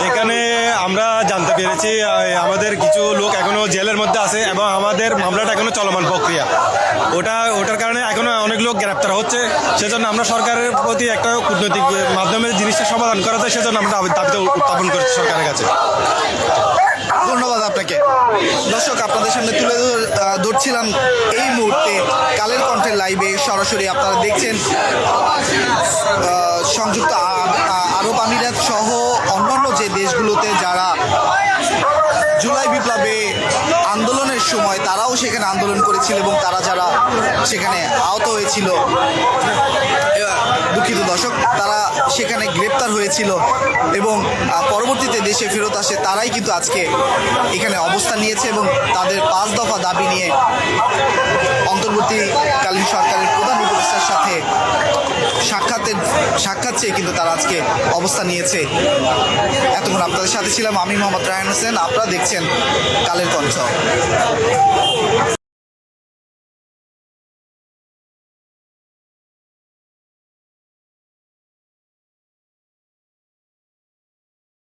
এখানে আমরা জানতে পেরেছি আমাদের কিছু লোক এখনো জেলের মধ্যে আছে এবং আমাদের মামলাটা এখনো চলমান প্রক্রিয়া। ওটার কারণে এখনো অনেক লোক গ্রেপ্তার হচ্ছে। সেজন্য আমরা সরকারের প্রতি একটা কূটনৈতিক মাধ্যমে জিনিসটা সমাধান করা যায়, সেজন্য আমরা দাবিতে উত্থাপন করছি সরকারের কাছে। ধন্যবাদ আপনাকে। দর্শক, আপনাদের সামনে তুলে ধরছিলাম এই মুহূর্তে কালের কণ্ঠের লাইভে সরাসরি। আপনারা দেখছেন সংযুক্ত আরব আমিরাত সহ অন্যান্য যে দেশগুলোতে যারা জুলাই বিপ্লবে আন্দোলনের সময় তারাও সেখানে আন্দোলন করেছিল এবং তারা যারা সেখানে আহত হয়েছিল, দুঃখিত দর্শক, তারা সেখানে গ্রেপ্তার হয়েছিল এবং পরবর্তীতে দেশে ফেরত আসে, তারাই কিন্তু আজকে এখানে অবস্থান নিয়েছে এবং তাদের 5 দফা দাবি নিয়ে অন্তর্বর্তীকালীন সরকারের প্রধান উপদেষ্টার সাথে সাক্ষাৎ চেয়ে কিন্তু তারা আজকে অবস্থান নিয়েছে। এতক্ষণ আপনাদের সাথে ছিলাম আমি মোহাম্মদ রায়হান হোসেন। আপনারা দেখছেন কালের কণ্ঠ।